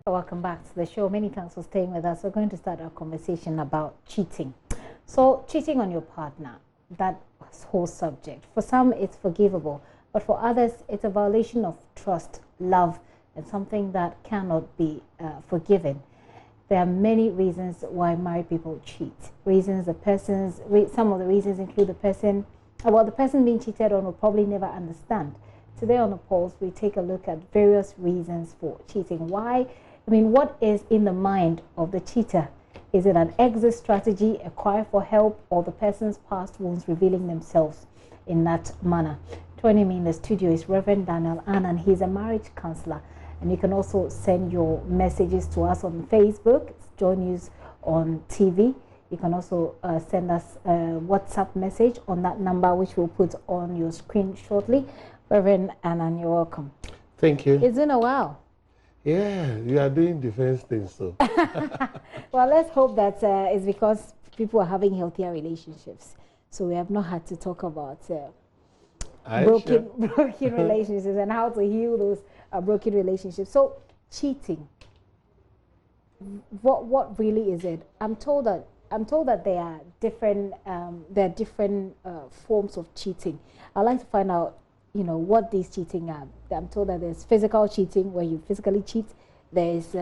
Welcome back to the show. Many thanks for staying with us. We're going to start our conversation about cheating. So, cheating on your partner, that whole subject. For some, it's forgivable, but for others, it's a violation of trust, love, and something that cannot be forgiven. There are many reasons why married people cheat. Some of the reasons include the person being cheated on will probably never understand. Today on the Pulse, we take a look at various reasons for cheating. What is in the mind of the cheater? Is it an exit strategy, a cry for help, or the person's past wounds revealing themselves in that manner? Joining me in the studio is Reverend Daniel Annan. He's a marriage counselor. And you can also send your messages to us on Facebook. It's JoyNews on TV. You can also send us a WhatsApp message on that number, which we'll put on your screen shortly. Reverend Annan, you're welcome. Thank you. It's been a while. Yeah, you are doing different things, so. Well, let's hope that it's because people are having healthier relationships. So we have not had to talk about broken relationships and how to heal those broken relationships. So cheating, what really is it? I'm told that there are different forms of cheating. I'd like to find out, what these cheating are. I'm told that there's physical cheating where you physically cheat. There's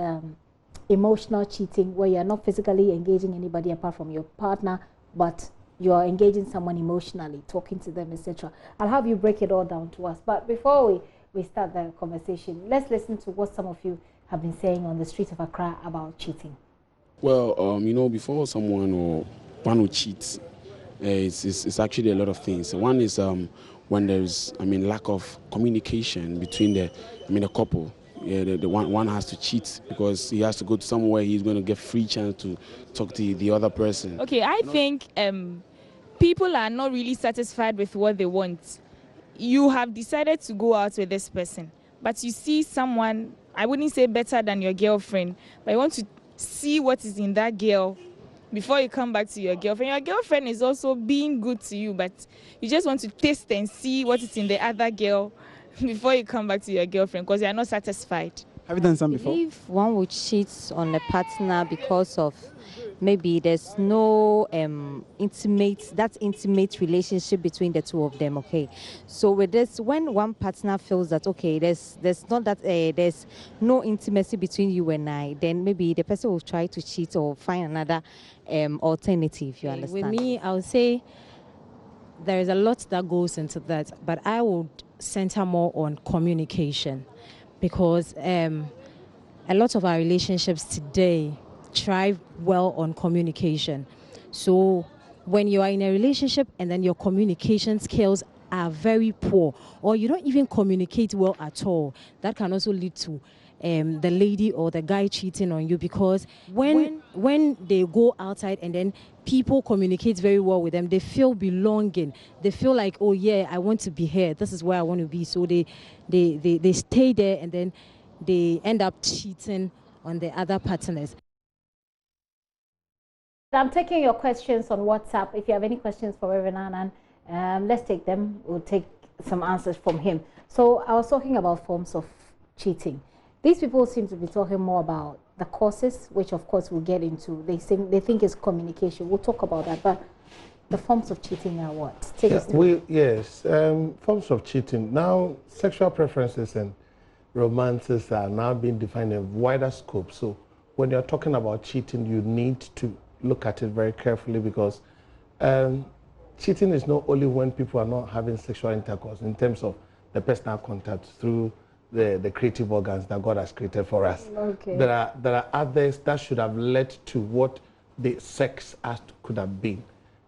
emotional cheating where you're not physically engaging anybody apart from your partner, but you're engaging someone emotionally, talking to them, etc. I'll have you break it all down to us. But before we start the conversation, let's listen to what some of you have been saying on the streets of Accra about cheating. Well, before someone or one who cheats, it's actually a lot of things. One is when there's, lack of communication between the couple. Yeah, the one has to cheat because he has to go to somewhere he's going to get free chance to talk to the other person. Okay, I think people are not really satisfied with what they want. You have decided to go out with this person, but you see someone, I wouldn't say better than your girlfriend, but you want to see what is in that girl before you come back to your girlfriend. Your girlfriend is also being good to you, but you just want to taste and see what is in the other girl before you come back to your girlfriend because you are not satisfied. Have you done some before? If one would cheat on a partner because of maybe there's no intimate relationship between the two of them, okay? So with this, when one partner feels that, okay, there's no intimacy between you and I, then maybe the person will try to cheat or find another alternative, you understand? With me, I would say there is a lot that goes into that, but I would center more on communication because a lot of our relationships today thrive well on communication. So when you are in a relationship and then your communication skills are very poor or you don't even communicate well at all, that can also lead to the lady or the guy cheating on you because when they go outside and then people communicate very well with them, they feel belonging. They feel like, oh yeah, I want to be here. This is where I want to be. So they stay there and then they end up cheating on the other partners. I'm taking your questions on WhatsApp. If you have any questions for Reverend Annan, let's take them. We'll take some answers from him. So I was talking about forms of cheating. These people seem to be talking more about the causes, which of course we'll get into. They think it's communication. We'll talk about that. But the forms of cheating are what? Forms of cheating. Now, sexual preferences and romances are now being defined in a wider scope. So when you're talking about cheating, you need to look at it very carefully because cheating is not only when people are not having sexual intercourse in terms of the personal contact through the creative organs that God has created for us. Okay. There are others that should have led to what the sex act could have been.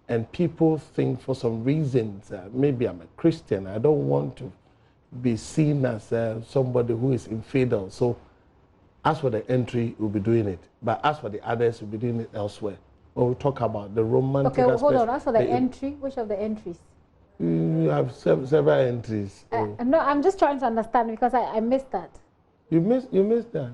And people think for some reasons, maybe I'm a Christian, I don't want to be seen as somebody who is infidel. So as for the entry, we'll be doing it. But as for the others, we'll be doing it elsewhere. When we talk about the romantic aspect. Okay, hold on. As for the entry, which of the entries? You have several entries. No, I'm just trying to understand because I missed that. You missed that?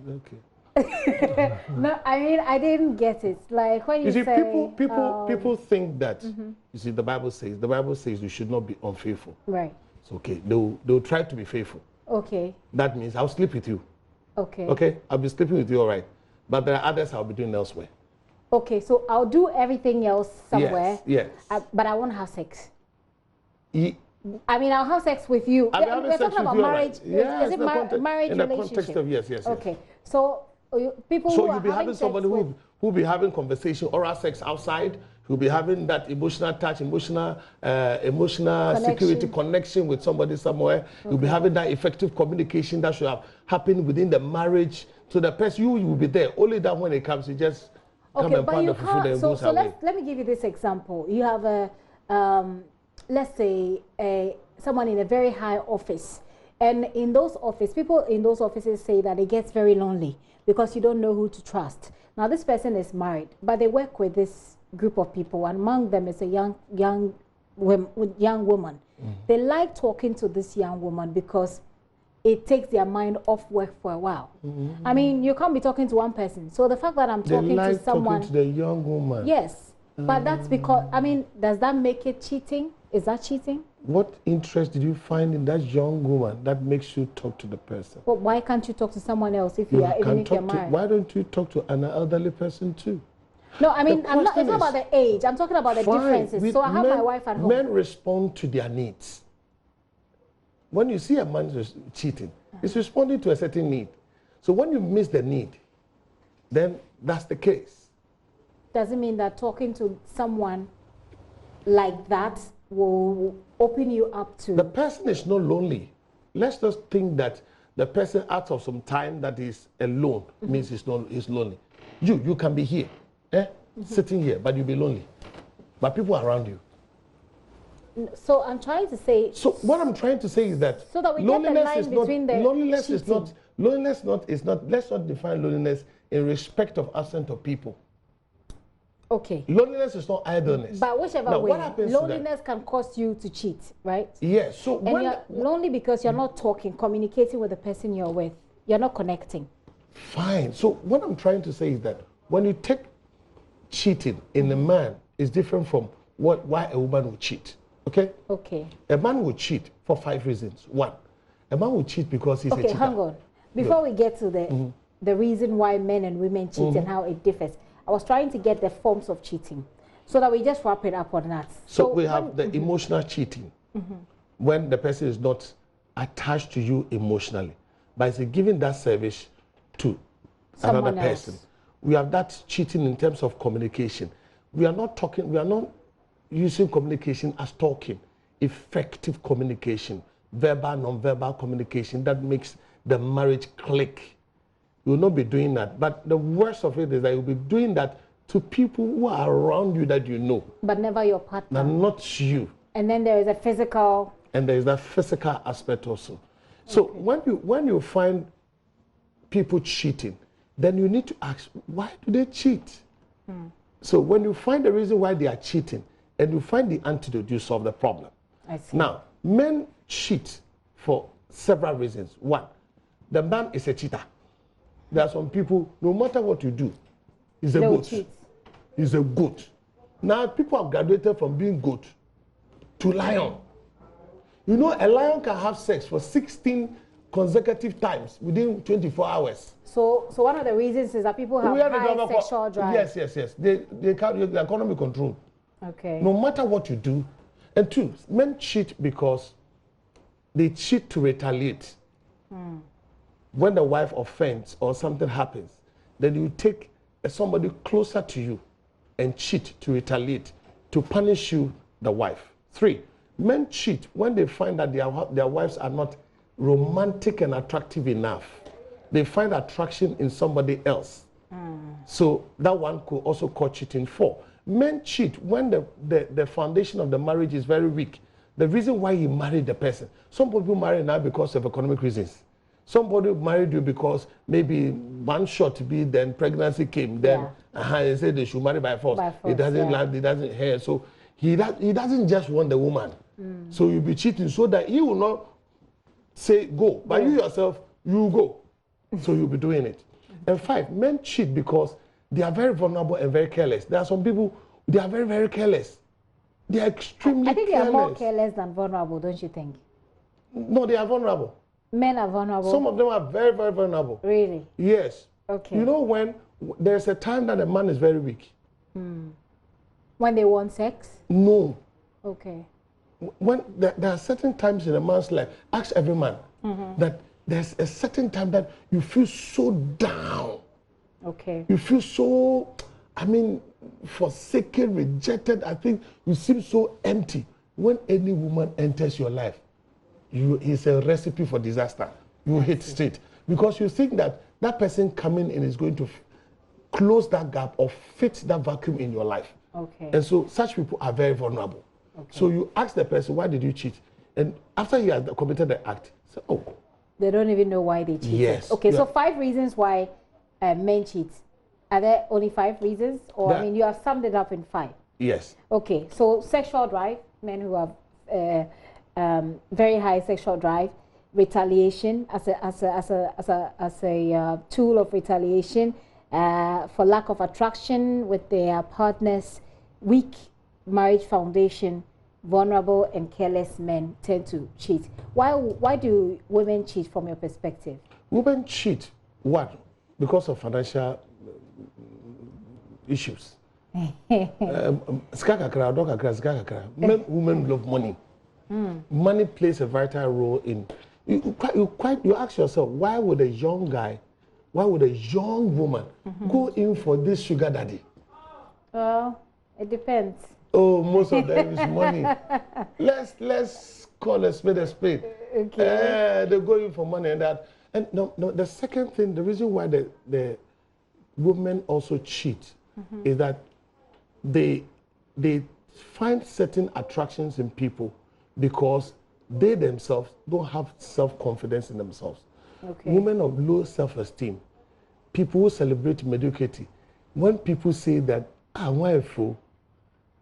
Okay. No, I didn't get it. Like when you see, say... people think that, you see, the Bible says you should not be unfaithful. Right. So, okay, they'll try to be faithful. Okay. That means I'll sleep with you. Okay. Okay, I'll be sleeping with you, all right. But there are others I'll be doing elsewhere. Okay, so I'll do everything else somewhere. Yes. But I won't have sex. I mean, I'll have sex with you. We're talking about marriage. Right. Yes, is it marriage in the relationship? context of yes. Okay, so people so who you'll be having somebody who'll be having conversation, oral sex outside. Who'll be having that emotional touch, emotional security connection with somebody somewhere. Okay. You'll be having that effective communication that should have happened within the marriage. So the person you will be there. Only that when it comes, you just come and pound the food and goes away. Let me give you this example. You have a let's say someone in a very high office, and in those offices, people in those offices say that it gets very lonely because you don't know who to trust. Now this person is married, but they work with this group of people, and among them is a young woman. Mm-hmm. They like talking to this young woman because it takes their mind off work for a while. Mm-hmm. I mean, you can't be talking to one person. So the fact that I'm talking to someone, talking to the young woman. Yes, but that's because, I mean, does that make it cheating? Is that cheating? What interest did you find in that young woman that makes you talk to the person? But why can't you talk to someone else if you're married? Why don't you talk to an elderly person too? No, I mean, it's not about the age. I'm talking about the differences. So I have my wife at home. Men respond to their needs. When you see a man cheating, he's responding to a certain need. So when you miss the need, then that's the case. Does it mean that talking to someone like that will open you up to... The person is not lonely. Let's just think that the person out of some time that is alone means he's lonely. You can be here. Sitting here, but you'll be lonely. But people are around you. So I'm trying to say... So what I'm trying to say is that... So that we get the line between the Loneliness is not... Let's not define loneliness in respect of absence of people. Okay. Loneliness is not idleness. But whichever way, loneliness can cause you to cheat, right? Yes. So and you're lonely because you're not talking, communicating with the person you're with. You're not connecting. Fine. So what I'm trying to say is that when you take cheating in a man is different from why a woman would cheat. Okay? Okay. A man would cheat for 5 reasons. 1, a man would cheat because he's a cheater. Okay, hang on. Before we get to the reason why men and women cheat and how it differs, I was trying to get the forms of cheating so that we just wrap it up on that. So we have the emotional cheating when the person is not attached to you emotionally, but is giving that service to another person. We have that cheating in terms of communication. We are not using communication as talking. Effective communication, verbal, non-verbal communication that makes the marriage click. You will not be doing that. But the worst of it is that you'll be doing that to people who are around you that you know. But never your partner. And not you. And then there is a physical... And there is that physical aspect also. So when you find people cheating, then you need to ask, why do they cheat? So when you find the reason why they are cheating and you find the antidote, you solve the problem. I see. Now, men cheat for several reasons. 1, the man is a cheater. There are some people, no matter what you do, he's a goat. He's a goat. Now, people have graduated from being goat to lion. You know, a lion can have sex for 16 consecutive times within 24 hours. So one of the reasons is that people have high sexual drive. Yes. They can't, the economy control. Okay. No matter what you do. And 2, men cheat because they cheat to retaliate. When the wife offends or something happens, then you take somebody closer to you and cheat to retaliate, to punish you, the wife. 3, men cheat when they find that their wives are not romantic and attractive enough. They find attraction in somebody else. So that one could also call cheating. 4, men cheat when the foundation of the marriage is very weak. The reason why you married the person. Some people marry now because of economic reasons. Somebody married you because maybe one shot to be, then pregnancy came, then they said they should marry by force. He doesn't like, he doesn't hear. So he doesn't just want the woman. So you'll be cheating so that he will not say go, but you yourself, you go. So you'll be doing it. And 5, men cheat because they are very vulnerable and very careless. There are some people, they are very, very careless. They are extremely careless. I think they are more careless than vulnerable, don't you think? No, they are vulnerable. Men are vulnerable. Some of them are very, very vulnerable. Really? Yes. Okay. You know when there's a time that a man is very weak. When they want sex? No. Okay. When there are certain times in a man's life, ask every man, that there's a certain time that you feel so down. Okay. You feel so, I mean, forsaken, rejected. I think you seem so empty. When any woman enters your life, it's a recipe for disaster. You hit straight. Because you think that that person coming in is going to close that gap or fit that vacuum in your life. Okay. And so such people are very vulnerable. Okay. So you ask the person, why did you cheat? And after you have committed the act, say, oh. They don't even know why they cheated. Yes. Okay, so 5 reasons why men cheat. Are there only 5 reasons? Or, I mean, you have summed it up in 5. Yes. Okay, so sexual drive, men who have very high sexual drive, retaliation as a tool of retaliation, for lack of attraction with their partners, weak marriage foundation, vulnerable and careless men tend to cheat. Why do women cheat from your perspective? Women cheat, what? Because of financial issues. Women love money. Money plays a vital role in. You ask yourself, why would a young guy, why would a young woman go in for this sugar daddy? Well, it depends. Oh, most of them is money. Let's call a spade a spade. Okay. They go in for money and that. And no, the second thing, the reason why the women also cheat is that they find certain attractions in people because they themselves don't have self-confidence in themselves. Okay. Women of low self-esteem, people who celebrate mediocrity, when people say that, why a fool?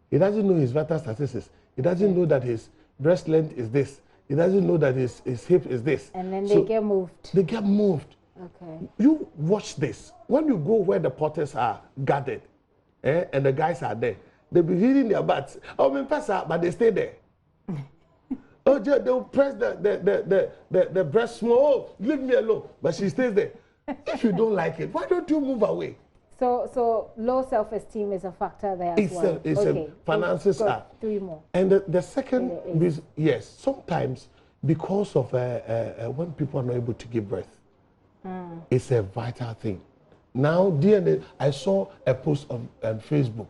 He doesn't know his vital statistics. He doesn't know that his breast length is this. He doesn't know that his hip is this. And then they get moved. They get moved. Okay. You watch this. When you go where the potters are gathered, and the guys are there, they'll be hitting their butts. But they stay there. Oh, they'll press the breast small. Oh, leave me alone. But she stays there. If you don't like it, why don't you move away? So low self-esteem is a factor there as well. Finances are. 3 more. And the second reason, yes, sometimes because of when people are not able to give birth, it's a vital thing. Now, DNA, I saw a post on Facebook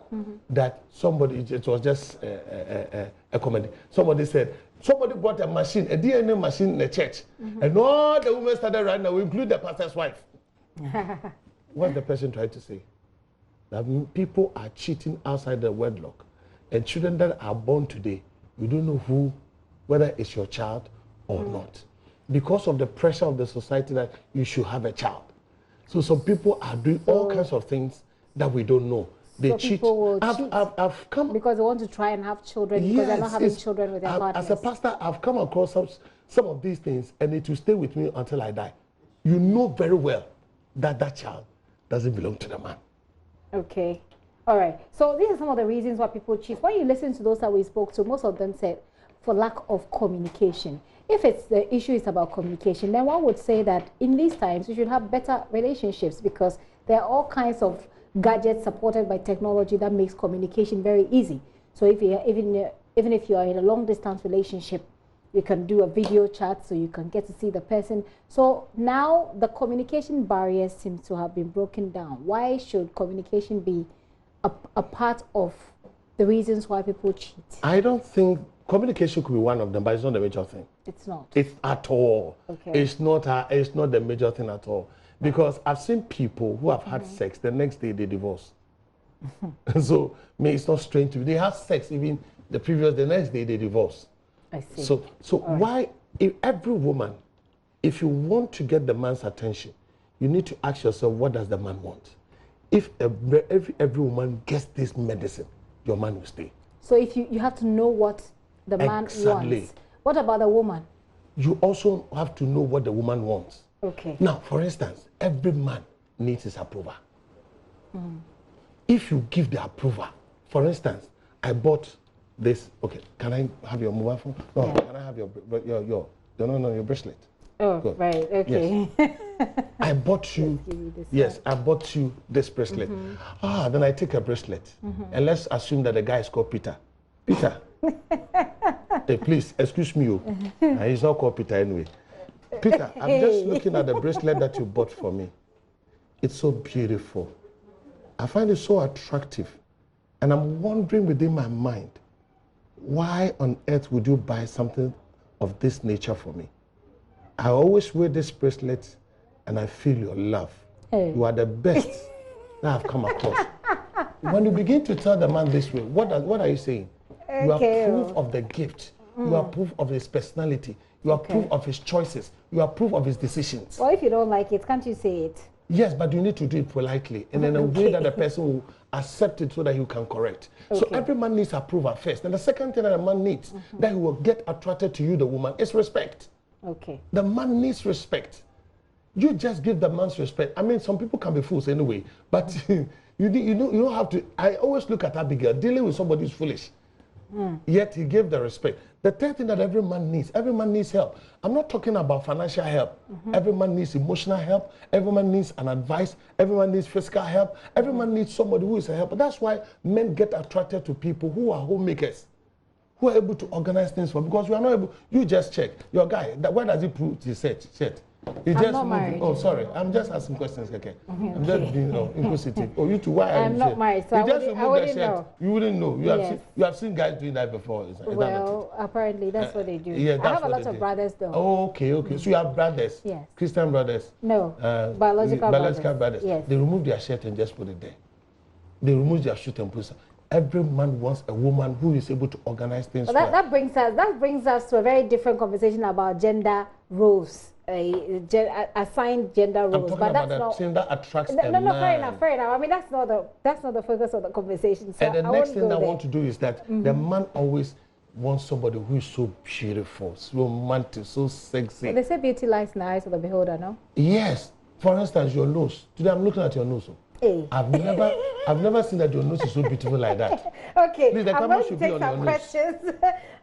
that somebody, it was just a comment. Somebody said, somebody bought a machine, a DNA machine in the church, and all the women started right now, include the pastor's wife. What the person tried to say? That people are cheating outside the wedlock. And children that are born today, you don't know whether it's your child or not. Because of the pressure of the society that you should have a child. So some people are doing all kinds of things that we don't know. They cheat. I've come because they want to try and have children because they're not having children with their partners. As a pastor, I've come across some of these things, and it will stay with me until I die. You know very well that child doesn't belong to the man. Okay. All right. So these are some of the reasons why people cheat. When you listen to those that we spoke to, most of them said for lack of communication. If the issue is about communication, then one would say that in these times you should have better relationships because there are all kinds of gadgets supported by technology that makes communication very easy. So if you even if you are in a long distance relationship, you can do a video chat so you can get to see the person. So now the communication barriers seem to have been broken down. Why should communication be a part of the reasons why people cheat? I don't think communication could be one of them, but it's not the major thing. It's not. It's at all. Okay. It's not the major thing at all. Because I've seen people who have had sex, the next day they divorce. So it's not strange to me. They have sex even the next day they divorce. I see. So why, if every woman, if you want to get the man's attention, you need to ask yourself, what does the man want? If every woman gets this medicine, your man will stay. So if you have to know what the man wants. What about the woman? You also have to know what the woman wants. Okay. Now, for instance, every man needs his approval. If you give the approval, for instance, I bought this. Okay, can I have your mobile phone? No, can I have your bracelet? Oh, Good. right. Okay. Yes. I bought you. Yes, I bought you this bracelet. Then I take a bracelet, and let's assume that the guy is called Peter. Peter, hey, please excuse me. He's not called Peter anyway. Peter, I'm just looking at the bracelet that you bought for me. It's so beautiful. I find it so attractive. And I'm wondering within my mind, why on earth would you buy something of this nature for me? I always wear this bracelet and I feel your love. Hey. You are the best that I've come across. When you begin to tell the man this way, what are you saying? Okay. You are proof of the gift. You are proof of his personality. You are proof of his choices. You are proof of his decisions. Well, if you don't like it, can't you say it? Yes, but you need to do it politely and in a way that the person will accept it so that you can correct. So every man needs approval first. And the second thing that a man needs, that he will get attracted to you, the woman, is respect. Okay. The man needs respect. You just give the man's respect. I mean, some people can be fools anyway, but you don't have to. I always look at Abigail, dealing with somebody who's foolish. Yet he gave the respect. The third thing that every man needs help. I'm not talking about financial help. Every man needs emotional help. Every man needs an advice. Every man needs physical help. Every man needs somebody who is a helper. That's why men get attracted to people who are homemakers, who are able to organize things for. Because you are not able. You just check your guy. Where does he put his shirt? He I'm just not married. Oh, sorry. I'm just asking questions, okay? I'm just being inquisitive. Oh, you two, why are you I'm not married, so I wouldn't know. You wouldn't know. You have seen guys doing that before. Well, apparently that's what they do. Yeah, I have a lot of brothers though. Oh, okay. So you have brothers? Yes. Christian brothers? No. Biological brothers. Yes. They remove their shirt and just put it there. They remove their shirt and put it. Every man wants a woman who is able to organize things. Well, that brings us to a very different conversation about gender roles. Assigned gender roles, but that's not thing that attracts a man. No, fair enough. I mean, that's not the focus of the conversation. So and the next thing I want to do is that the man always wants somebody who is so beautiful, so romantic, so sexy. Well, they say beauty lies in the eyes of the beholder, no? Yes. For instance, your nose. Today I'm looking at your nose. Hey. I've never seen that your nose is so beautiful like that. Okay, please, the I'm going to take some questions.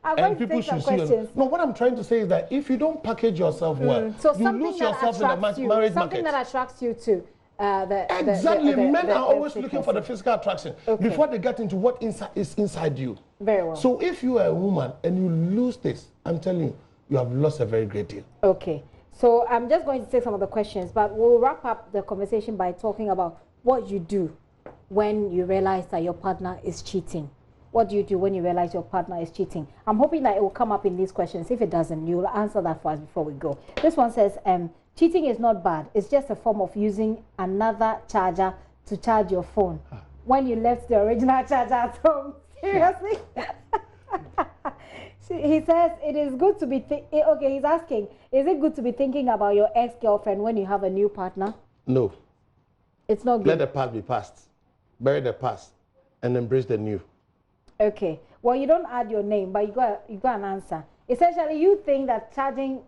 I'm going to take some questions. No, what I'm trying to say is that if you don't package yourself well, so you lose yourself in the marriage market. Something that attracts you to exactly. Men are always looking for the physical attraction before they get into what is inside you. Very well. So if you are a woman and you lose this, I'm telling you, you have lost a very great deal. Okay. So I'm just going to take some of the questions, but we'll wrap up the conversation by talking about what you do when you realize that your partner is cheating. What do you do when you realize your partner is cheating? I'm hoping that it will come up in these questions. If it doesn't, you'll answer that for us before we go. This one says, cheating is not bad. It's just a form of using another charger to charge your phone when you left the original charger at home. Seriously? He says it is good to be okay, he's asking, is it good to be thinking about your ex-girlfriend when you have a new partner? No. It's not good. Let the past be past. Bury the past and embrace the new. Okay. Well, you don't add your name, but you got an answer. Essentially, you think that charging,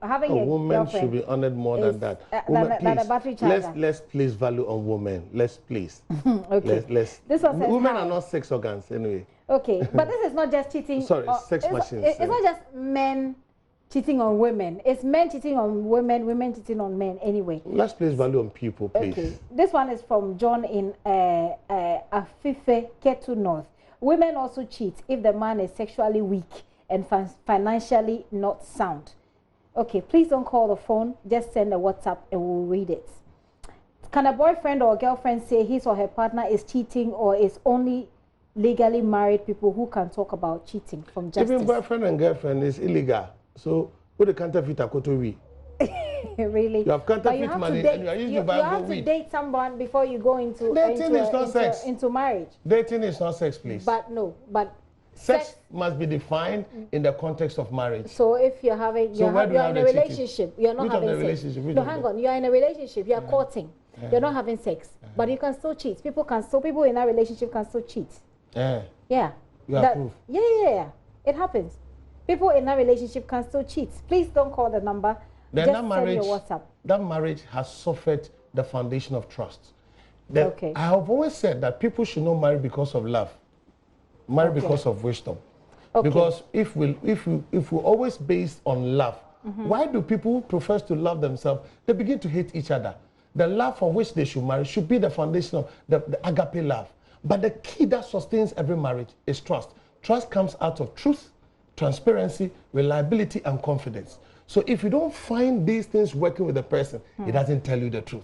having a woman girlfriend should be honored more than that. Than a battery charger. Let's place value on women. Let's please. Okay. This one says women are not sex organs anyway. Okay, but this is not just cheating. Sorry, sex machines. It's not just men cheating on women. It's men cheating on women, women cheating on men anyway. Let's place value on people, please. Okay. This one is from John in Afife, Ketu North. Women also cheat if the man is sexually weak and financially not sound. Okay, please don't call the phone. Just send a WhatsApp and we'll read it. Can a boyfriend or girlfriend say his or her partner is cheating, or is only legally married people who can talk about cheating from justice? Even boyfriend and girlfriend is illegal. So, what the counterfeit we? Really? You have counterfeit money and you are using Bible. You have to date someone before you go into marriage. Dating is not sex, please. But sex must be defined in the context of marriage. So if you're having, you're in a relationship, you're not having sex. No, hang on. You're in a relationship. You're courting. You're not having sex, but you can still cheat. People in that relationship can still cheat. Yeah. You approve? Yeah. It happens. People in that relationship can still cheat. Please don't call the number. Then just send your WhatsApp. That marriage has suffered the foundation of trust. I have always said that people should not marry because of love. Marry because of wisdom. Because if we always based on love, Why do people who profess to love themselves, they begin to hate each other? The love for which they should marry should be the foundation of the agape love. But the key that sustains every marriage is trust. Trust comes out of truth, transparency, reliability, and confidence. So if you don't find these things working with a person, he doesn't tell you the truth.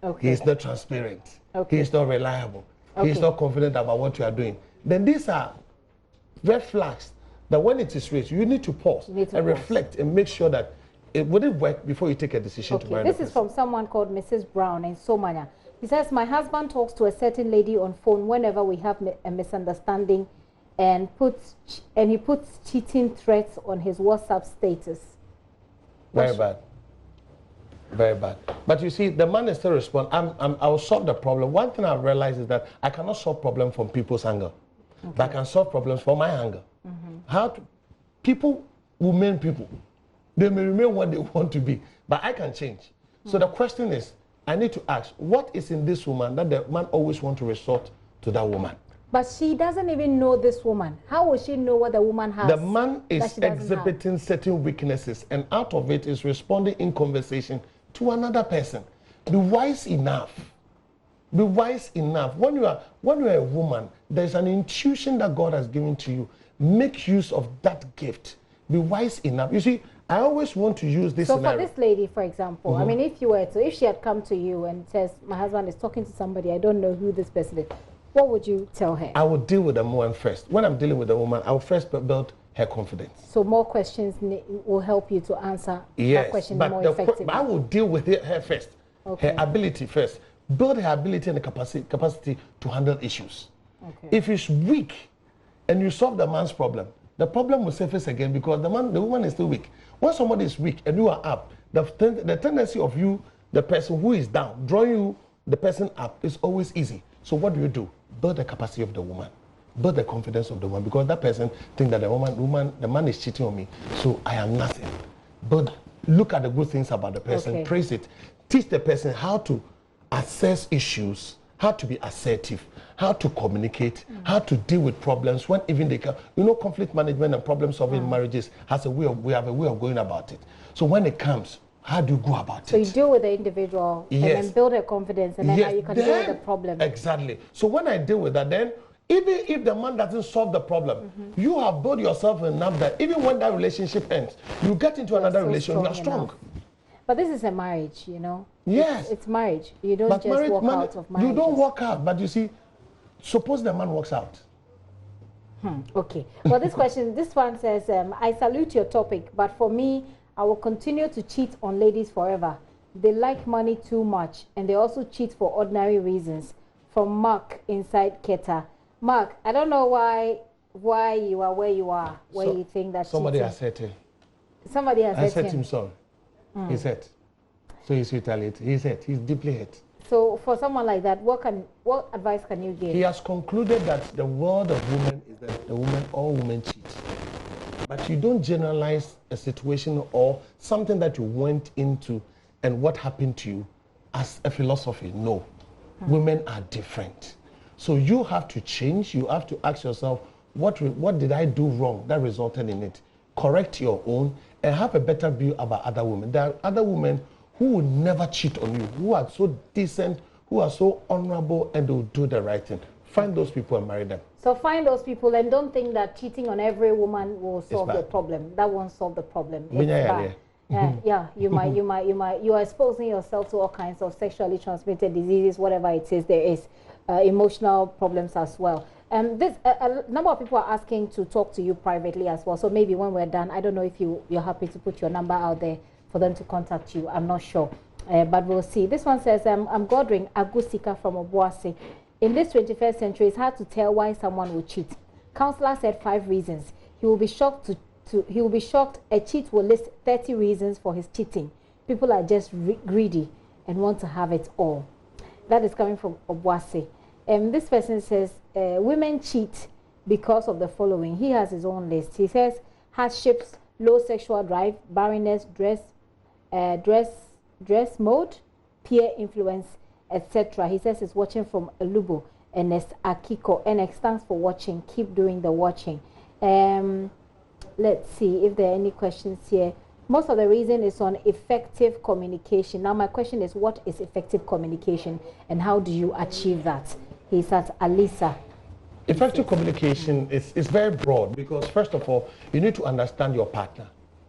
Okay. He is not transparent. Okay. He is not reliable. Okay. He is not confident about what you are doing. Then these are red flags that when it is raised, you need to pause and reflect and make sure that it wouldn't work before you take a decision to marry the person. This is from someone called Mrs. Brown in Somania. He says, my husband talks to a certain lady on phone whenever we have a misunderstanding, and he puts cheating threats on his WhatsApp status. Very bad. Very bad. But you see, the man is still respond. I will solve the problem. One thing I've realized is that I cannot solve problems from people's anger. Okay. But I can solve problems from my anger. People will remain people. They may remain what they want to be. But I can change. So the question is, I need to ask, what is in this woman that the man always wants to resort to that woman? But she doesn't even know this woman. How will she know what the woman has? The man is exhibiting certain weaknesses, and out of it is responding in conversation to another person. Be wise enough. Be wise enough. When you are a woman, there's an intuition that God has given to you. Make use of that gift. Be wise enough. You see, I always want to use this scenario. For this lady, for example, I mean, if she had come to you and says, my husband is talking to somebody, I don't know who this person is, what would you tell her? I would deal with the woman first. When I'm dealing with the woman, I will first build her confidence. So more questions will help you to answer that question more effectively. But I will deal with her first, her ability first. Build her ability and the capacity to handle issues. Okay. If she's weak and you solve the man's problem, the problem will surface again because the woman is still weak. When somebody is weak and you are up, the tendency of you, the person who is down, drawing you, the person up, is always easy. So what do? Build the capacity of the woman. Build the confidence of the woman, because that person thinks that the man is cheating on me, so I am nothing. But look at the good things about the person, praise it. Teach the person how to assess issues, how to be assertive, how to communicate, how to deal with problems when even they come. You know, conflict management and problem solving in marriages we have a way of going about it. So when it comes, how do you go about it? So you deal with the individual and then build their confidence, and then how you can deal with the problem. Exactly. So when I deal with that, then even if the man doesn't solve the problem, you have built yourself enough that even when that relationship ends, you get into another relationship, you are strong. But this is a marriage, you know. Yes. It's marriage. You don't just walk out of marriage. You don't walk out, but you see, suppose the man walks out. Okay. Well, this one says, I salute your topic, but for me, I will continue to cheat on ladies forever. They like money too much, and they also cheat for ordinary reasons. From Mark inside Keta. Mark, I don't know why you are where you are, where you think that somebody has hurt him. Somebody has hurt him. I set him sorry. He's hurt. So he's retaliated. He's hurt. He's deeply hurt. So for someone like that, what advice can you give? He has concluded that the world of women is that all women cheat. But you don't generalize a situation or something that you went into and what happened to you as a philosophy. No. Women are different. So you have to change. You have to ask yourself, what did I do wrong that resulted in it? Correct your own and have a better view about other women. There are other women who will never cheat on you, who are so decent, who are so honorable, and they will do the right thing. Find those people and marry them. So find those people and don't think that cheating on every woman will solve the problem. That won't solve the problem. It's bad. You are exposing yourself to all kinds of sexually transmitted diseases, whatever it is there is, emotional problems as well. A number of people are asking to talk to you privately as well. So maybe when we're done, I don't know if you're happy to put your number out there for them to contact you. I'm not sure, but we'll see. This one says, I'm Godwin Agusika from Obuasi. In this 21st century, it's hard to tell why someone will cheat. Counselor said 5 reasons. He will be shocked a cheat will list 30 reasons for his cheating. People are just greedy and want to have it all. That is coming from Obuasi. This person says, women cheat because of the following. He has his own list. He says, hardships, low sexual drive, barrenness, dress mode, peer influence, etc. He says he's watching from Alubo, and it's Akiko. NX, thanks for watching. Keep doing the watching. Let's see if there are any questions here. Most of the reason is on effective communication. Now, my question is, what is effective communication and how do you achieve that? He's at Alisa. Effective communication is very broad because, first of all, you need to understand your partner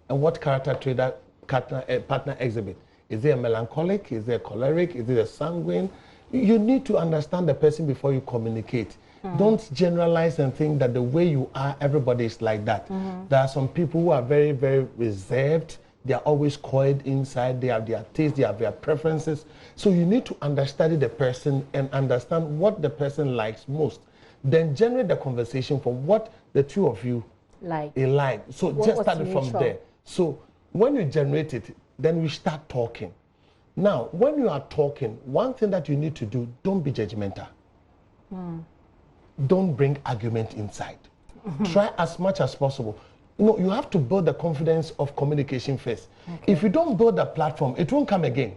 and what character trait that partner exhibit. Is he a melancholic? Is he a choleric? Is he a sanguine? You need to understand the person before you communicate. Don't generalize and think that the way you are, everybody is like that. There are some people who are very, very reserved. They are always coy inside. They have their tastes, they have their preferences. So you need to understand the person and understand what the person likes most. Then generate the conversation from what the two of you like. So just start it from there. So when you generate it, then we start talking. Now, when you are talking, one thing that you need to do, don't be judgmental. Don't bring argument inside. Try as much as possible. You know, you have to build the confidence of communication first. If you don't build the platform, it won't come again.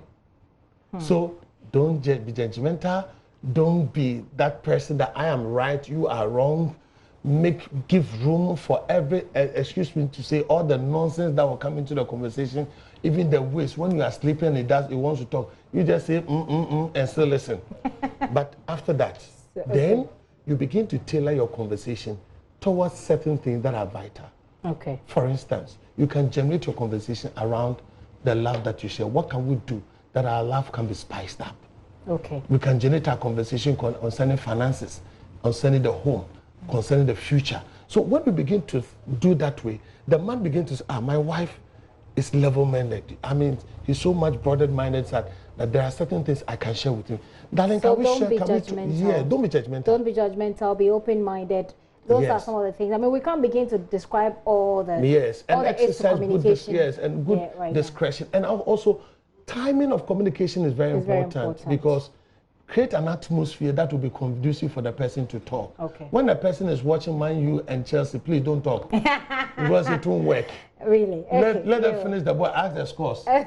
So don't be judgmental. Don't be that person that I am right, you are wrong. Give room for every, excuse me, to say all the nonsense that will come into the conversation. Even the waste, when you are sleeping and it wants to talk, you just say and still listen. But after that, then you begin to tailor your conversation towards certain things that are vital. For instance, you can generate your conversation around the love that you share. What can we do that our love can be spiced up? We can generate our conversation concerning finances, concerning the home, concerning the future. So when we begin to do that way, the man begins to say, my wife is level-minded. I mean, he's so much broader-minded that there are certain things I can share with him. Darling, so can we share? Yeah, don't be judgmental. Don't be judgmental, be open-minded. Those are some of the things. I mean, we can't begin to describe all the and exercise good good discretion. And also, timing of communication is very important because create an atmosphere that will be conducive for the person to talk. When the person is watching Man U and Chelsea, please don't talk because it won't work. Really? Let them finish the ball, ask the scores. Then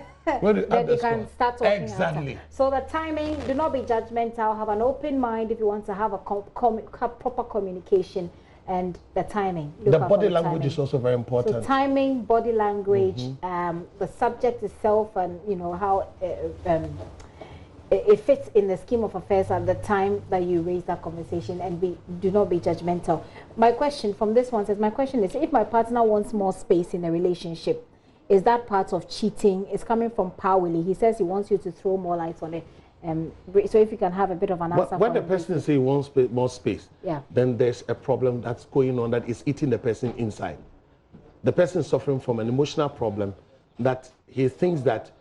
you can start talking. Exactly. So the timing, do not be judgmental, have an open mind if you want to have a proper communication, and the timing. The body language is also very important. So timing, body language, the subject itself, and you know how it fits in the scheme of affairs at the time that you raise that conversation, and do not be judgmental. My question from this one says, my question is, if my partner wants more space in a relationship, is that part of cheating? It's coming from Powilly. He says he wants you to throw more light on it. So if you can have a bit of an answer. When the person says he wants more space, then there's a problem that's going on that is eating the person inside. The person is suffering from an emotional problem that he thinks that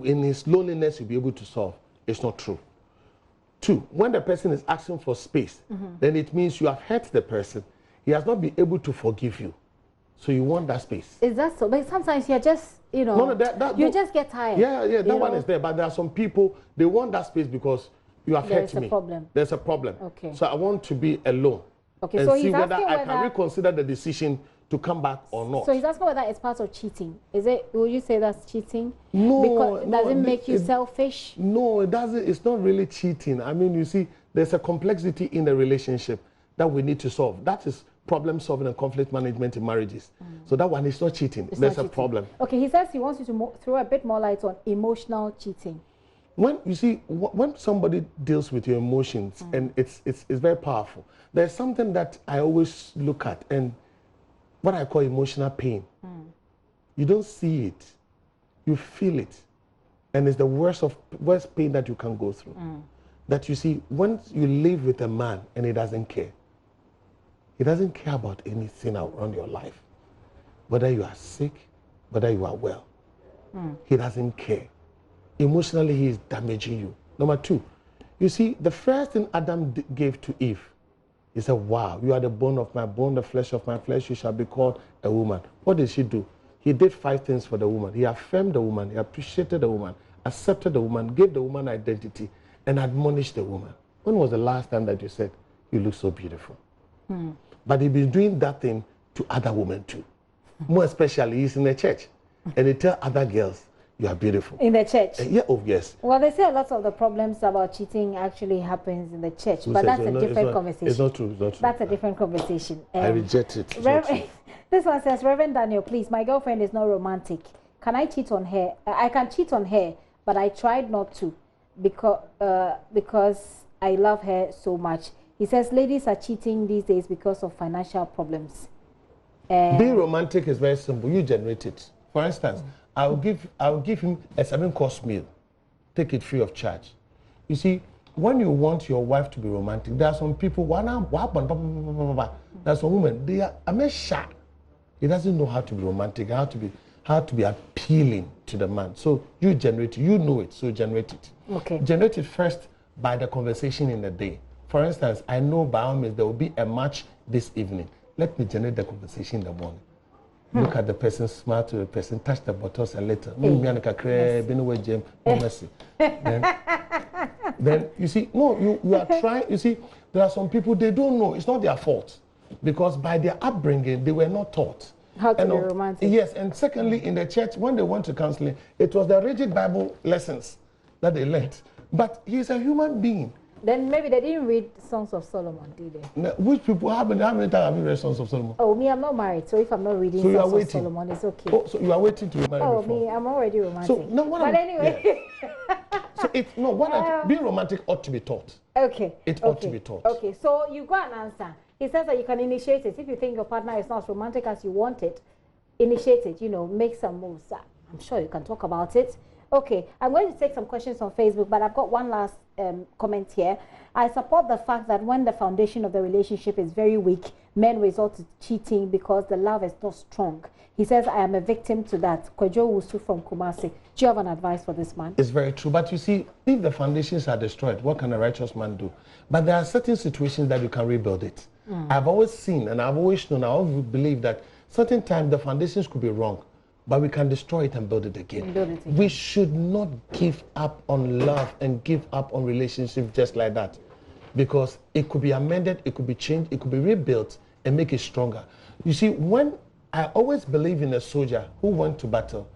in his loneliness he'll be able to solve. It's not true. 2, when the person is asking for space, then it means you have hurt the person. He has not been able to forgive you. So you want that space. Is that so? But sometimes you're just, you know, you just get tired. Yeah, that one is there. But there are some people, they want that space because you have hurt me. There's a problem. There's a problem. So I want to be alone. And so see whether I can reconsider the decision to come back or not. So he's asking whether it's part of cheating. Is it? Will you say that's cheating? No. Because does it make you selfish? No, it doesn't. It's not really cheating. I mean, you see, there's a complexity in the relationship that we need to solve. That is problem solving and conflict management in marriages. So that one is not cheating. There's a problem. Okay, he says he wants you to throw a bit more light on emotional cheating. When you see, when somebody deals with your emotions, and it's very powerful. There's something that I always look at, and what I call emotional pain. You don't see it, you feel it, and it's the worst pain that you can go through. That you see, once you live with a man and he doesn't care. He doesn't care about anything around your life, whether you are sick, whether you are well. He doesn't care. Emotionally, he is damaging you. Number 2, you see, the first thing Adam gave to Eve, he said, wow, you are the bone of my bone, the flesh of my flesh, you shall be called a woman. What did she do? He did 5 things for the woman. He affirmed the woman, he appreciated the woman, accepted the woman, gave the woman identity, and admonished the woman. When was the last time that you said, you look so beautiful? But he's been doing that thing to other women too. More especially, he's in the church. And he tell other girls, you are beautiful. In the church? Yes. Well, they say a lot of the problems about cheating actually happens in the church. But that's a different conversation. It's not true. That's a different conversation. I reject it. This one says, Reverend Daniel, please, my girlfriend is not romantic. can I cheat on her? I can cheat on her, but I tried not to because I love her so much. He says ladies are cheating these days because of financial problems. Being romantic is very simple. You generate it. For instance, I'll give him a 7-course meal. Take it free of charge. You see, when you want your wife to be romantic, there are some people. There's some women. They are. I'm shy. He doesn't know how to be romantic, how to be appealing to the man. So you generate it. You know it. So generate it. Okay. Generate it first by the conversation in the day. For instance, I know by all means there will be a match this evening. Let me generate the conversation in the morning. Look at the person, smile to the person, touch the buttons a little. Then you see, no, you are trying. You see, there are some people, they don't know. It's not their fault. Because by their upbringing, they were not taught. How to be romantic. Yes, and secondly, in the church, when they went to counseling, it was the rigid Bible lessons that they learned. But he's a human being. Then maybe they didn't read Songs of Solomon, did they? Now, which people, how many times have you read Songs of Solomon? Oh, me, I'm not married, so if I'm not reading Songs of Solomon, it's okay. Oh, so you are waiting to be married before? Me, I'm already romantic. So, no, but anyway. Yeah. So being romantic ought to be taught. Okay. It ought to be taught. Okay, so you got an answer. He says that you can initiate it. If you think your partner is not as romantic as you want it, initiate it, make some moves. I'm sure you can talk about it. Okay, I'm going to take some questions on Facebook, but I've got one last comment here. I support the fact that when the foundation of the relationship is very weak, men resort to cheating because the love is not strong. He says, I am a victim to that. Kwejo Wusu from Kumasi. Do you have an advice for this man? It's very true. But you see, if the foundations are destroyed, what can a righteous man do? But there are certain situations that you can rebuild it. I've always seen and I've always known, I always believe that certain times the foundations could be wrong, but we can destroy it and build it again. We should not give up on love and give up on relationships just like that. Because it could be amended, it could be changed, it could be rebuilt and make it stronger. You see, when I always believe in a soldier who went to battle,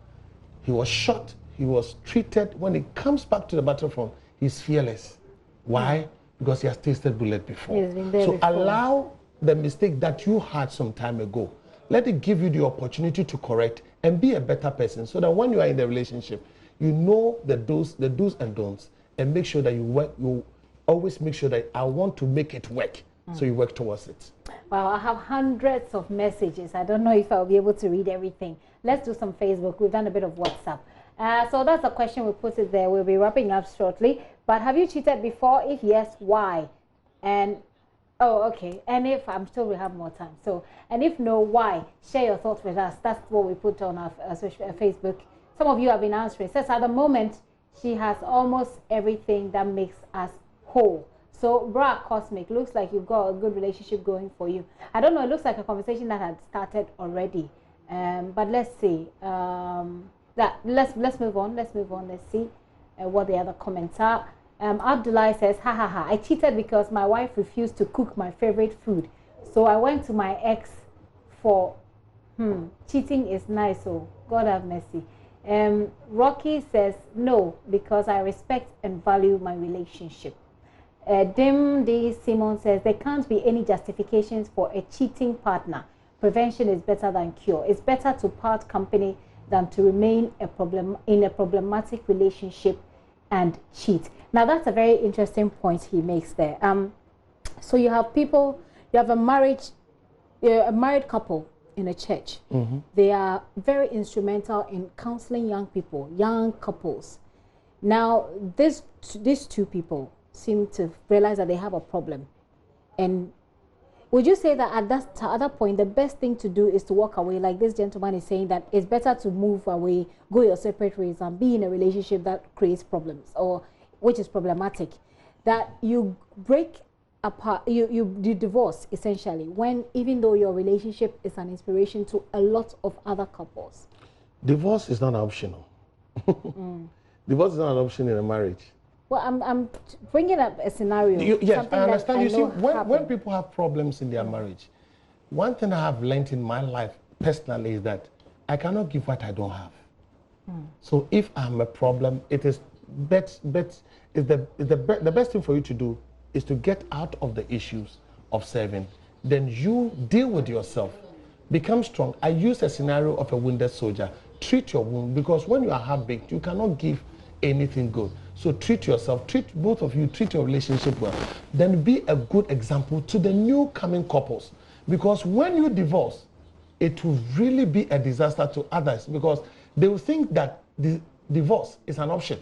he was shot, he was treated. When he comes back to the battlefront, he's fearless. Why? Because he has tasted bullet before. He's been there so before. Allow the mistake that you had some time ago. Let it give you the opportunity to correct and be a better person so that when you are in the relationship, you know the do's and don'ts, and make sure that you always make sure that I want to make it work. So you work towards it. Wow, I have hundreds of messages. I don't know if I'll be able to read everything. Let's do some Facebook. We've done a bit of WhatsApp. So that's a question. We put it there. We'll be wrapping up shortly. But have you cheated before? If yes, why? And okay. And if I'm sure we have more time. So, and if no, why? Share your thoughts with us. That's what we put on our Facebook. Some of you have been answering. It says at the moment she has almost everything that makes us whole. So, Bra Cosmic, looks like you've got a good relationship going for you. I don't know. It looks like a conversation that had started already. But let's see. Let's move on. Let's see what the other comments are. Abdullah says, I cheated because my wife refused to cook my favorite food. So I went to my ex for, cheating is nice, so God have mercy. Rocky says, no, because I respect and value my relationship. Dim D. Simon says, there can't be any justifications for a cheating partner. Prevention is better than cure. It's better to part company than to remain in a problematic relationship and cheat. Now that's a very interesting point he makes there. So you have a married couple in a church. They are very instrumental in counseling young people, young couples. Now these two people seem to realize that they have a problem. And would you say that at that point, the best thing to do is to walk away? Like this gentleman is saying that it's better to move away, go your separate ways, and be in a relationship that creates problems or which is problematic. That you break apart, you divorce essentially, when even though your relationship is an inspiration to a lot of other couples. Divorce is not optional. Divorce is not an option in a marriage. Well, I'm bringing up a scenario. Yes, I understand. You see, when people have problems in their marriage, one thing I have learned in my life personally is that I cannot give what I don't have. So if I'm a problem, it is the best thing for you to do is to get out of the issues of serving. Then you deal with yourself, become strong. I use a scenario of a wounded soldier. treat your wound, because when you are half-baked, you cannot give anything good. So treat yourself, both of you, treat your relationship well. Then be a good example to the new coming couples. Because when you divorce, it will really be a disaster to others, because they will think that the divorce is an option.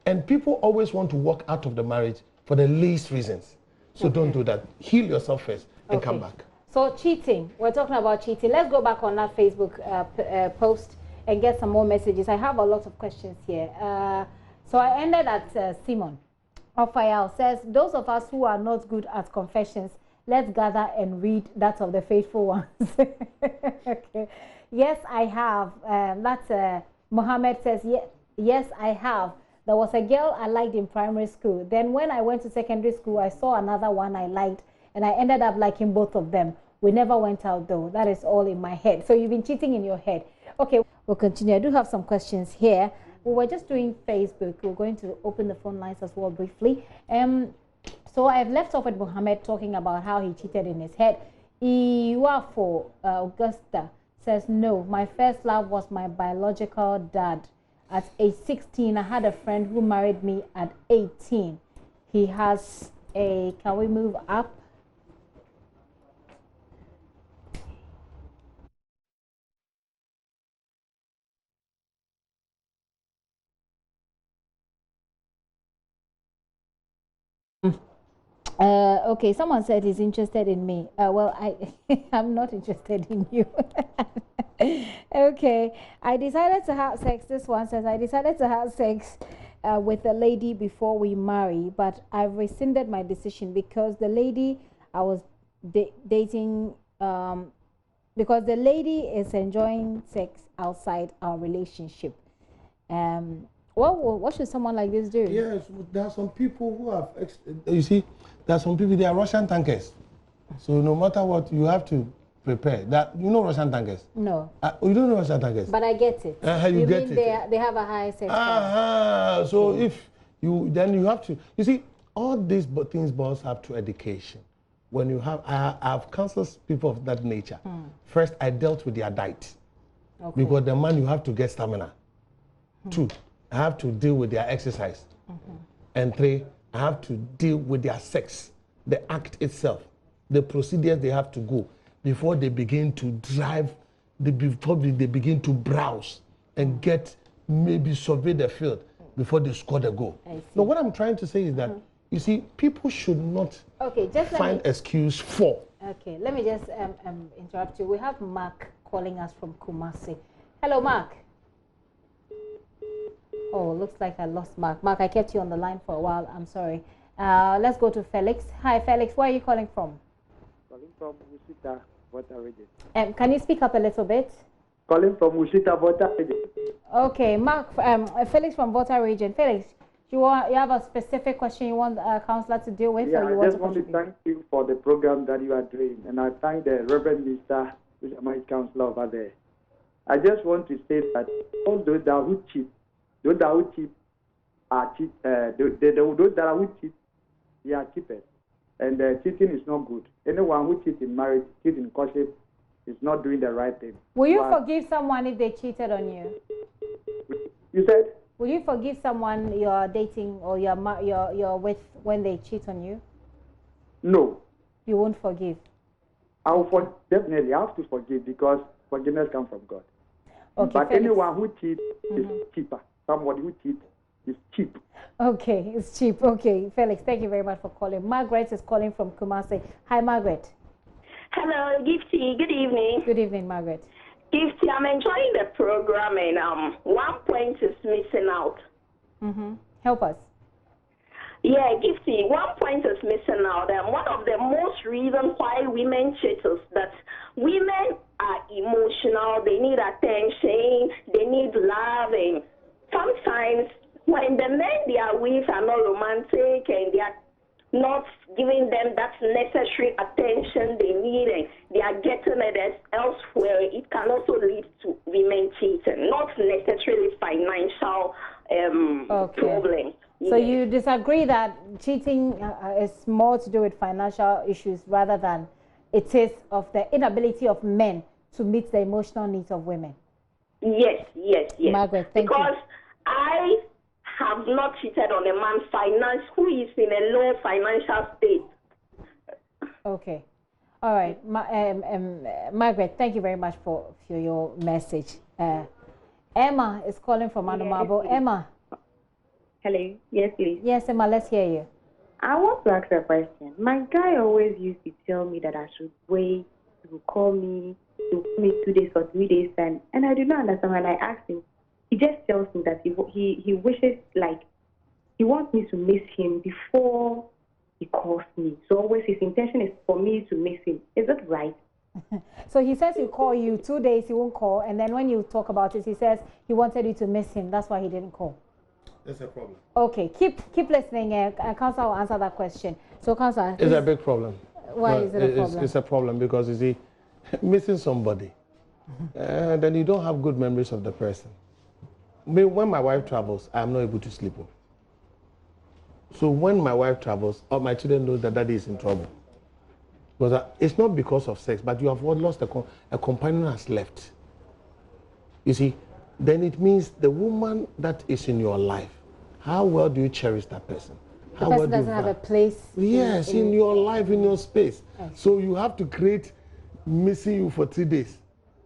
And people always want to walk out of the marriage for the least reasons. So don't do that. Heal yourself first and come back. So cheating, we're talking about cheating. Let's go back on that Facebook post and get some more messages. I have a lot of questions here. So I ended at Simon Raphael says, those of us who are not good at confessions, let's gather and read that of the faithful ones. Okay. Yes, I have. That's Mohammed says, yes, I have. There was a girl I liked in primary school. Then when I went to secondary school, I saw another one I liked, and I ended up liking both of them. We never went out though. That is all in my head. So you've been cheating in your head. Okay, we'll continue. I do have some questions here. We were just doing Facebook. We're going to open the phone lines as well briefly. So I've left off with Mohammed talking about how he cheated in his head. Iwafo Augusta says, no, my first love was my biological dad. At age 16, I had a friend who married me at 18. He has a, can we move up? Okay, someone said he's interested in me. Well, I'm not interested in you. Okay, I decided to have sex. This one says, I decided to have sex with a lady before we marry, but I've rescinded my decision because the lady I was dating, because the lady is enjoying sex outside our relationship. What should someone like this do? Yes, there are some people who have, you see, there are some people, they are Russian tankers. So no matter what, you have to prepare. That, you know Russian tankers? No. You don't know Russian tankers? But I get it. You get mean it. They have a high sex So if you, then you have to, you see, all these things boils up to education. When you have, I've counseled people of that nature. First, I dealt with their diet. Okay. Because the man, you have to get stamina. 2, I have to deal with their exercise. And 3, I have to deal with their sex, the act itself, the procedures they have to go before they begin to drive, before they begin to browse and get, maybe survey the field before they score the goal. Now, what I'm trying to say is that, you see, people should not find excuse for. Okay, let me just interrupt you. We have Mark calling us from Kumasi. Hello, Mark. Oh, looks like I lost Mark. Mark, I kept you on the line for a while. I'm sorry. Let's go to Felix. Hi, Felix. Where are you calling from? Calling from Wichita, Water Region. Can you speak up a little bit? Calling from Wichita, Water Region. Okay, Mark. Felix from Water Region. Felix, you have a specific question you want a counselor to deal with? Yeah, or you I just want to thank you for the program that you are doing, and I thank the Reverend Minister, which is my counselor over there. I just want to say that all those that who cheat, those that who cheat are cheat. Those that are who cheat, they are cheaters, and cheating is not good. Anyone who cheats in marriage, cheats in courtship, is not doing the right thing. Will you forgive someone if they cheated on you? You said? Will you forgive someone you're dating or you're with when they cheat on you? No. You won't forgive? Definitely, I have to forgive because forgiveness comes from God. Okay, but Felix, anyone who cheats is cheaper. Somebody who cheats is cheap. Okay, it's cheap. Okay, Felix, thank you very much for calling. Margaret is calling from Kumasi. Hi, Margaret. Hello, Gifty. Good evening. Good evening, Margaret. Gifty, I'm enjoying the program, and one point is missing out. Help us. Yeah, Gifty, one point is missing out. And one of the most reasons why women cheat is that women are emotional. They need attention. They need love. And sometimes when the men they are with are not romantic and they are not giving them that necessary attention they need, and they are getting it elsewhere, it can also lead to women cheating, not necessarily financial problems. So you disagree that cheating is more to do with financial issues rather than it is of the inability of men to meet the emotional needs of women? Yes. Margaret, thank you. Because I have not cheated on a man's finance who is in a low financial state. Okay. All right. Margaret, thank you very much for your message. Emma is calling from Anumabo. Yes, Emma. Hello. Yes, please. Yes, Emma, let's hear you. I want to ask a question. My guy always used to tell me that I should wait to call me 2 days or 3 days time, and I do not understand. When I ask him, he just tells me that he wishes, like, he wants me to miss him before he calls me. So always his intention is for me to miss him. Is that right? So he says he'll call you 2 days, he won't call, and then when you talk about it, he says he wanted you to miss him. That's why he didn't call. That's a problem. Okay, keep listening. Councillor will answer that question. So, Councillor, it's a big problem. Why is it a problem? It's a problem because, you see, missing somebody, then you don't have good memories of the person. When my wife travels, I'm not able to sleep. So when my wife travels, all my children know that daddy is in trouble. Because it's not because of sex, but you have lost a companion has left. You see, then it means the woman that is in your life, how well do you cherish that person? The person doesn't have a place. Yes, in your life, in your space. Yes. So you have to create missing you for 3 days.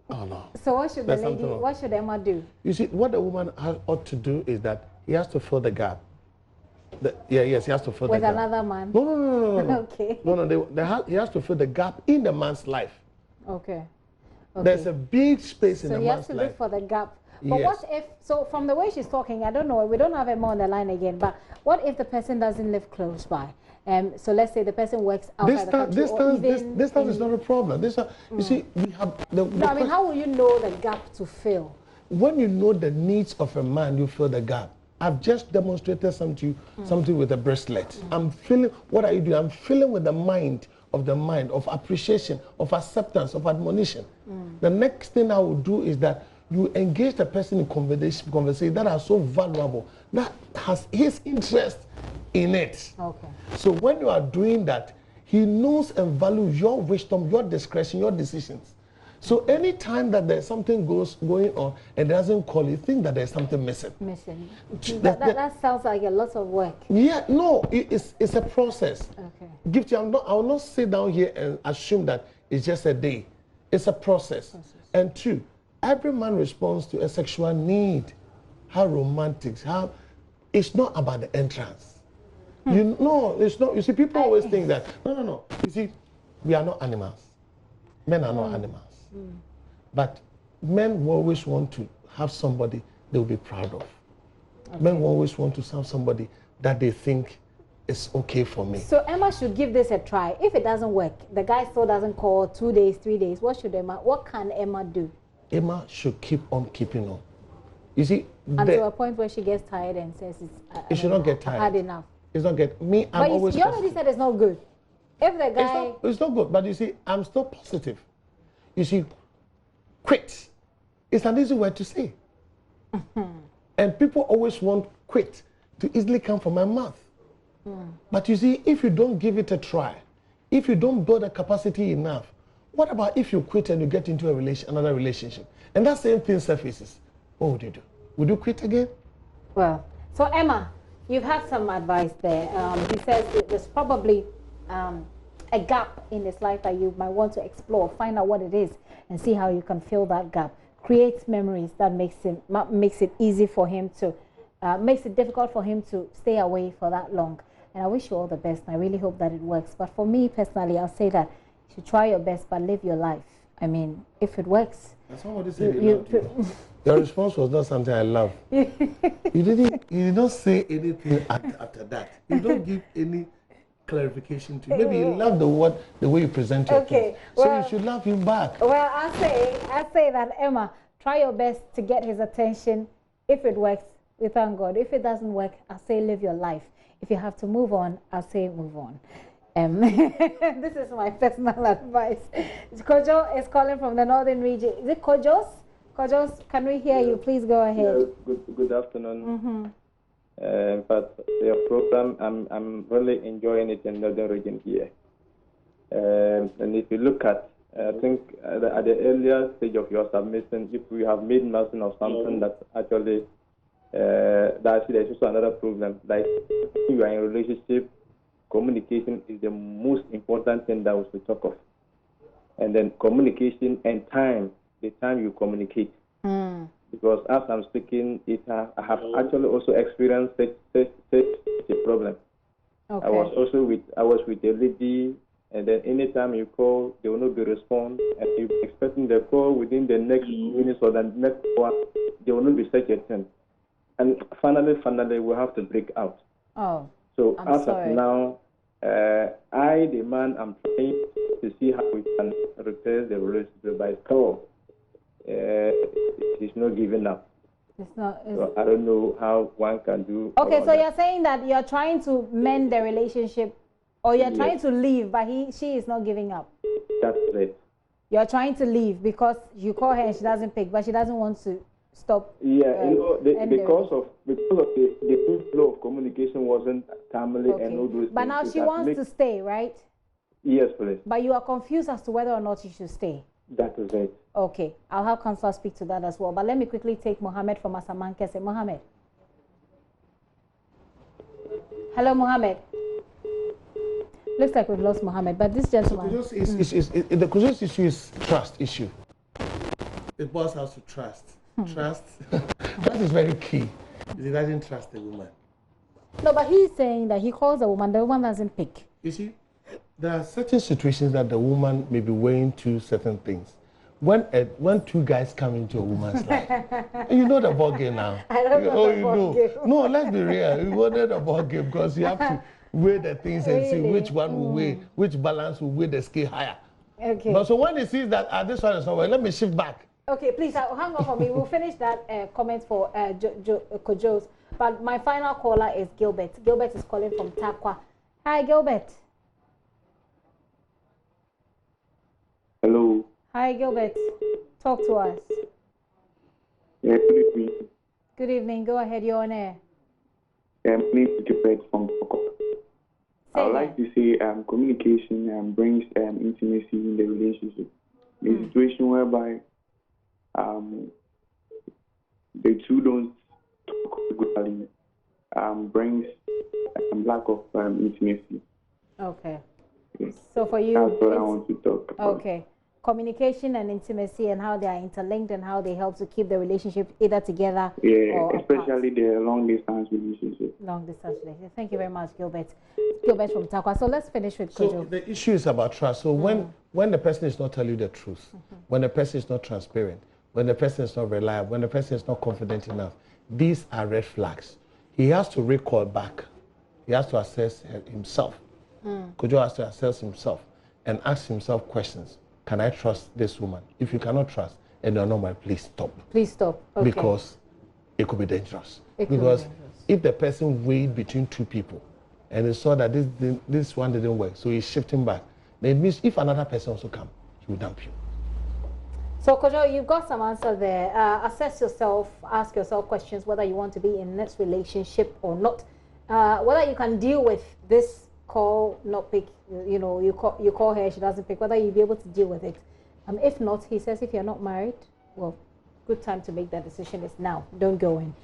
Oh no. So what should what should Emma do? You see, what the woman ought to do is that he has to fill the gap. Yes, he has to fill the gap. With another man? No. Okay. No, he has to fill the gap in the man's life. Okay. There's a big space in the man's life. So he has to look for the gap. But yes. What if, so from the way she's talking, I don't know, we don't have Emma on the line again, but what if the person doesn't live close by? So let's say the person works outside the country. Distance is not a problem. You see, we have... I mean, how will you know the gap to fill? When you know the needs of a man, you fill the gap. I've just demonstrated something with a bracelet. I'm feeling, what are you doing? I'm feeling with the mind, of appreciation, of acceptance, of admonition. The next thing I will do is that you engage the person in conversation that are so valuable, that has his interest in it. Okay. So when you are doing that, he knows and values your wisdom, your discretion, your decisions. So anytime that there's something going on and doesn't call, you think that there's something missing. That sounds like a lot of work. Yeah, no, it's a process. Okay. Gifty, I will not sit down here and assume that it's just a day. It's a process. And two, every man responds to a sexual need. How romantic, it's not about the entrance. It's not. You see, people always think that, no. You see, we are not animals. Men are not animals. But men will always want to have somebody they will be proud of. Okay. Men will always want to have somebody that they think is okay for me. So Emma should give this a try. If it doesn't work, the guy still doesn't call 2 days, 3 days, what can Emma do? Emma should keep on keeping on. You see, until a point where she gets tired and says it should not get tired. Had enough. It's not get me. I'm always. You already said it's not good. If the guy, it's not good. But you see, I'm still positive. You see, quit. It's an easy word to say. And people always want quit to easily come from my mouth. But you see, if you don't give it a try, if you don't build a capacity enough, what about if you quit and you get into another relationship? And that same thing surfaces. What would you do? Would you quit again? Well, so Emma, you've had some advice there. He says there's probably a gap in his life that you might want to explore, find out what it is, and see how you can fill that gap. Create memories that makes it easy for him to, makes it difficult for him to stay away for that long. And I wish you all the best. And I really hope that it works. But for me personally, I'll say that you should try your best, but live your life. I mean, if it works. Somebody said your response was not something I love. You did not say anything after that. You don't give any clarification to you. Maybe you love the way you present your things. So you should love him back. Well, I say that, Emma, try your best to get his attention. If it works, we thank God. If it doesn't work, I'll say live your life. If you have to move on, I'll say move on. This is my personal advice. Kojo is calling from the northern region. Is it Kojos? Kojos, can we hear you? Please go ahead. Yeah, good afternoon. But your program, I'm really enjoying it in the northern region here. And if you look at I think at the earlier stage of your submission, if we have made mention of something that actually there's also another problem. Like if you are in a relationship, communication is the most important thing that we should talk of. And then communication and time, the time you communicate. Because as I'm speaking, I have actually also experienced such a problem. Okay. I was with a lady, and then anytime you call, they will not be respond, and you're expecting the call within the next minutes or the next hour, there will not be such a thing. And finally, we have to break out. Oh, so I'm as sorry. of now, I, the man, I'm trying to see how we can repair the relationship by call. He's not giving up. It's not. So I don't know how one can do. Okay, so you're saying that you're trying to mend the relationship, or you're trying to leave, but she is not giving up. That's it. You're trying to leave because you call her and she doesn't pick, but she doesn't want to stop. Yeah, because of the flow of communication wasn't timely and all those But things. now she wants to stay, right? Yes, please. But you are confused as to whether or not you should stay. That is it. Okay, I'll have counselor speak to that as well. But let me quickly take Mohammed from Asamankese. Mohammed. Hello, Mohammed. Looks like we've lost Mohammed, but this gentleman. The closest issue is trust issue. It boils down to trust. Trust. That is very key. He doesn't trust the woman. No, but he's saying that he calls the woman doesn't pick. You see, there are certain situations that the woman may be weighing two certain things. When two guys come into a woman's life, you know the ball game now. I don't know the ball game. No, let's be real. You know the ball game because you have to weigh the things and see which one will weigh, which balance will weigh the scale higher. Okay. But so when he sees that this one is somewhere, let me shift back. Okay, please hang on for me. We'll finish that comment for Kojo's. But my final caller is Gilbert. Gilbert is calling from Takwa. Hi, Gilbert. Hello. Hi, Gilbert. Talk to us. Yeah, good evening. Good evening. Go ahead. You're on air. Please, Gilbert from Takwa. I would like to say communication brings intimacy in the relationship. The situation whereby the two don't talk regularly brings lack of intimacy. Okay. Yes. So for you, that's what I want to talk about. Okay. Communication and intimacy and how they are interlinked and how they help to keep the relationship either together or especially the long distance relationship. Long distance relationship. Thank you very much, Gilbert. Gilbert from Takwa. So let's finish with Kojo. So the issue is about trust. So when the person is not telling you the truth, when the person is not transparent, when the person is not reliable, when the person is not confident enough, these are red flags. He has to recall back. He has to assess himself. Kojo has to assess himself and ask himself questions. Can I trust this woman? If you cannot trust and you're not mine, please stop. Please stop. Okay. Because it could be dangerous. Because if the person weighed between two people and he saw that this one didn't work, so he's shifting back, then it means if another person also comes, he will dump you. So, Kojo, you've got some answer there. Assess yourself, ask yourself questions whether you want to be in this relationship or not. Whether you can deal with this call, not pick, you know, you call her, she doesn't pick, whether you'll be able to deal with it. If not, he says, if you're not married, well, good time to make that decision is now. Don't go in.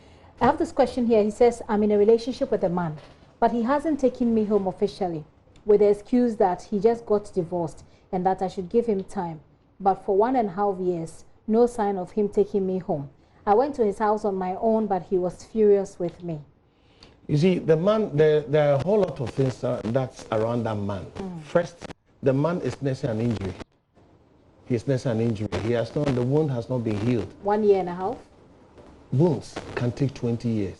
I have this question here. He says, I'm in a relationship with a man, but he hasn't taken me home officially with the excuse that he just got divorced and that I should give him time. But for 1.5 years, no sign of him taking me home. I went to his house on my own, but he was furious with me. You see, the man, there are a whole lot of things that's around that man. First, the man is nursing an injury. He's nursing an injury. The wound has not been healed. 1.5 years? Wounds can take 20 years.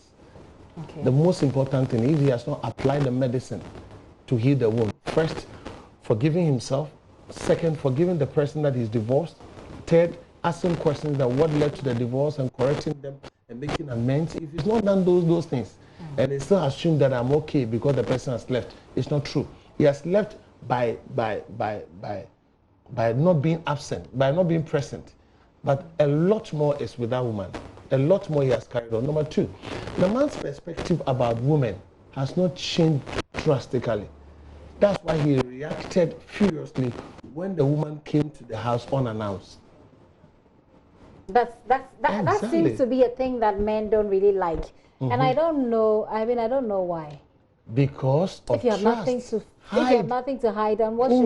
Okay. The most important thing is he has not applied the medicine to heal the wound. First, forgiving himself. Second, forgiving the person that he's divorced. Third, asking questions that what led to the divorce and correcting them and making amends. If he's not done those things, and he still assumed that I'm okay because the person has left, it's not true. He has left by not being absent, by not being present. But a lot more is with that woman. A lot more he has carried on. Number two, the man's perspective about women has not changed drastically. That's why he reacted furiously when the woman came to the house unannounced. That seems to be a thing that men don't really like. And I don't know, I mean, I don't know why. Because of if you have trust. nothing to hide. If you have nothing to hide, then what there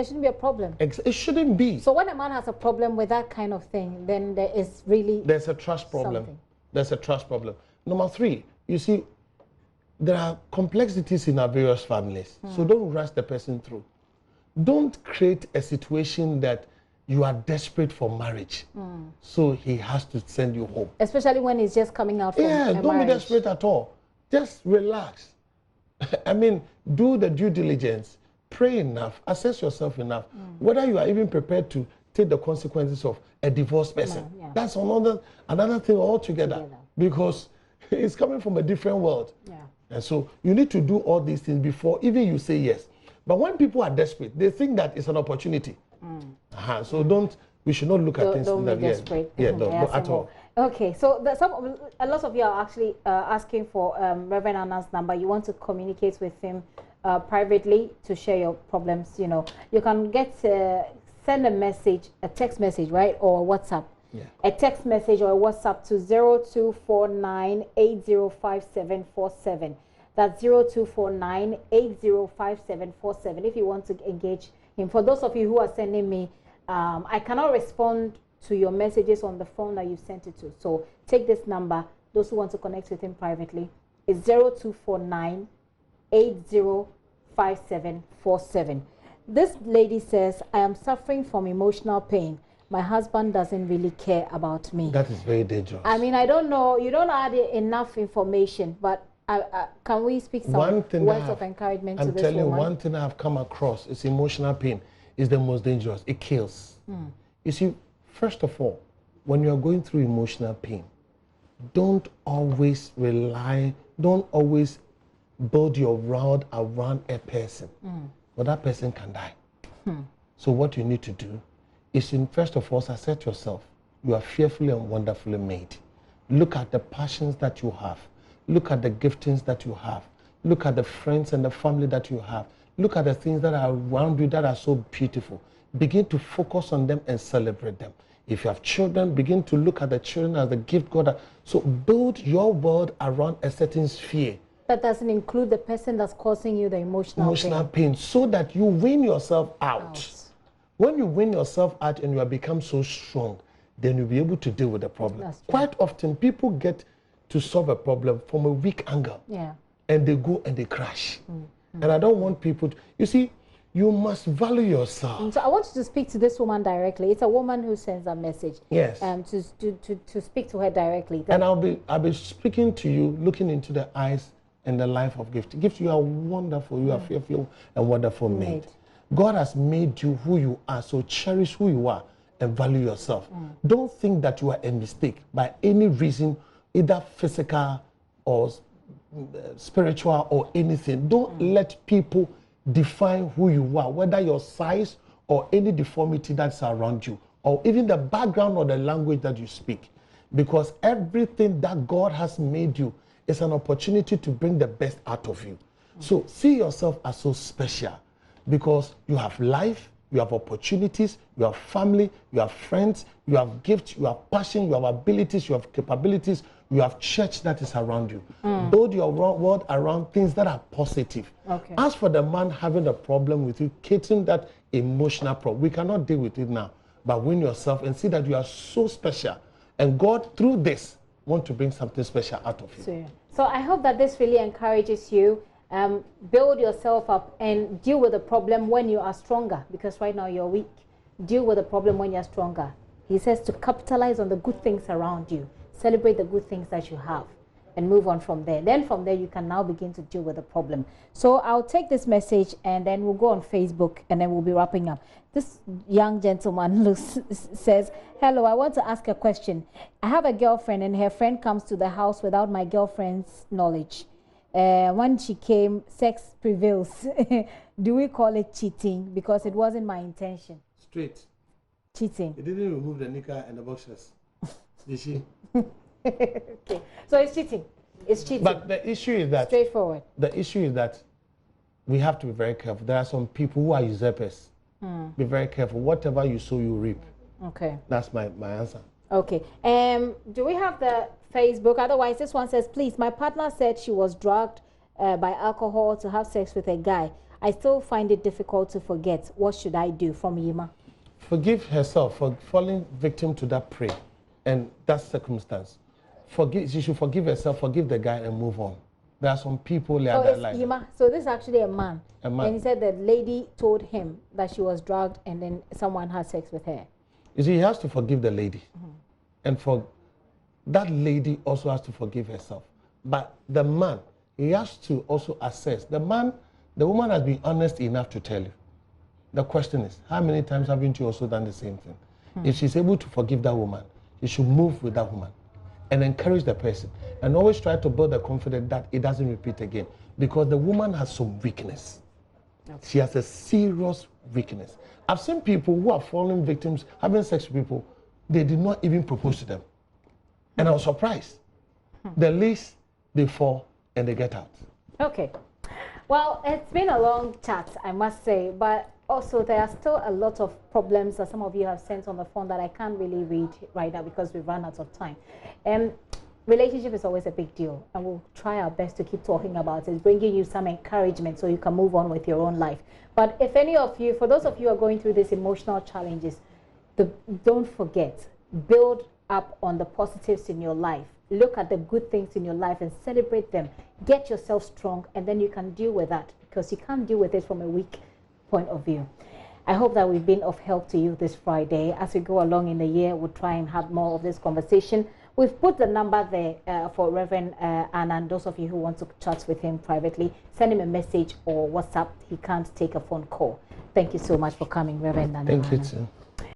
shouldn't be a problem. It shouldn't be. So when a man has a problem with that kind of thing, then there's a trust problem. Something. There's a trust problem. Number 3, you see, there are complexities in our various families. So don't rush the person through. Don't create a situation that you are desperate for marriage. So he has to send you home. Especially when he's just coming out from a don't marriage. be desperate at all. Just relax. I mean, do the due diligence. Pray enough. Assess yourself enough. Whether you are even prepared to take the consequences of a divorced person. That's another thing altogether. Because it's coming from a different world. And so you need to do all these things before even you say yes. But when people are desperate, they think that it's an opportunity. So we should not look at things don't be that desperate. not at all. Okay, so a lot of you are actually asking for Reverend Annan's number. You want to communicate with him privately to share your problems. You know, you can send a message, a text message, right, or WhatsApp. A text message or a WhatsApp to 0249805747. That's 0249805747 if you want to engage him. For those of you who are sending me, I cannot respond to your messages on the phone that you've sent it to. So take this number. Those who want to connect with him privately is 0249805747. This lady says, I am suffering from emotional pain. My husband doesn't really care about me. That is very dangerous. I mean, I don't know. You don't add enough information, but can we speak some words of encouragement to this woman? I'm telling you, one thing I have come across is emotional pain is the most dangerous. It kills. You see, first of all, when you are going through emotional pain, don't always build your world around a person. But that person can die. So what you need to do is, first of all, assert yourself. You are fearfully and wonderfully made. Look at the passions that you have. Look at the giftings that you have. Look at the friends and the family that you have. Look at the things that are around you that are so beautiful. Begin to focus on them and celebrate them. If you have children, begin to look at the children as the gift God has. So build your world around a certain sphere. That doesn't include the person that's causing you the emotional pain. So that you win yourself out. When you win yourself out and you have become so strong, then you'll be able to deal with the problem. Quite often, people get to solve a problem from a weak angle. And they go and they crash. And I don't want people to... You see, you must value yourself. So I want you to speak to this woman directly. It's a woman who sends a message. Yes. To speak to her directly. And I'll be speaking to you, looking into the eyes and the life of Gift. Gift, you are wonderful. You are fearfully and wonderful made. God has made you who you are, so cherish who you are and value yourself. Don't think that you are a mistake by any reason, either physical or spiritual or anything. Don't let people define who you are, whether your size or any deformity that's around you, or even the background or the language that you speak. Because everything that God has made you is an opportunity to bring the best out of you. So see yourself as so special. Because you have life, you have opportunities, you have family, you have friends, you have gifts, you have passion, you have abilities, you have capabilities, you have church that is around you. Build your world around things that are positive. As for the man having a problem with you, catering that emotional problem, we cannot deal with it now. But win yourself and see that you are so special. And God, through this, want to bring something special out of you. So I hope that this really encourages you. Build yourself up and deal with the problem when you are stronger, because right now you're weak. Deal with the problem when you're stronger. He says to capitalize on the good things around you, celebrate the good things that you have, and move on from there. Then from there you can now begin to deal with the problem. So I'll take this message and then we'll go on Facebook and then we'll be wrapping up. This young gentleman says, hello, I want to ask a question. I have a girlfriend and her friend comes to the house without my girlfriend's knowledge. When she came, sex prevails. Do we call it cheating? Because it wasn't my intention. Straight. Cheating. It didn't remove the knicker and the boxers. Did she? Okay. So it's cheating. It's cheating. But the issue is that... Straightforward. The issue is that we have to be very careful. There are some people who are usurpers. Be very careful. Whatever you sow, you reap. Okay. That's my answer. Okay. Do we have the Facebook? Otherwise, this one says, please, my partner said she was drugged by alcohol to have sex with a guy. I still find it difficult to forget. What should I do? From Yima. Forgive herself for falling victim to that prey and that circumstance. She should forgive herself, forgive the guy, and move on. There are some people there that like Yima. So this is actually a man. A man. And he said the lady told him that she was drugged and then someone had sex with her. You see, he has to forgive the lady. And for that lady also has to forgive herself. But the man, he has to also assess. The woman has been honest enough to tell you. The question is, how many times haven't you also done the same thing? If she's able to forgive that woman, you should move with that woman and encourage the person. And always try to build the confidence that it doesn't repeat again. Because the woman has some weakness. Okay. She has a serious weakness. I've seen people who are falling victims, having sex with people, they did not even propose to them. And I was surprised. The least they fall and they get out. Okay. Well, it's been a long chat, I must say, but also there are still a lot of problems that some of you have sent on the phone that I can't really read right now because we've run out of time. Relationship is always a big deal, and we'll try our best to keep talking about it, bringing you some encouragement so you can move on with your own life. But if any of you, for those of you who are going through these emotional challenges, don't forget, build up on the positives in your life. Look at the good things in your life and celebrate them. Get yourself strong, and then you can deal with that, because you can't deal with it from a weak point of view. I hope that we've been of help to you this Friday. As we go along in the year, we'll try and have more of this conversation. We've put the number there for Reverend Annan. Those of you who want to chat with him privately, send him a message or WhatsApp. He can't take a phone call. Thank you so much for coming, Reverend Annan. Thank you too.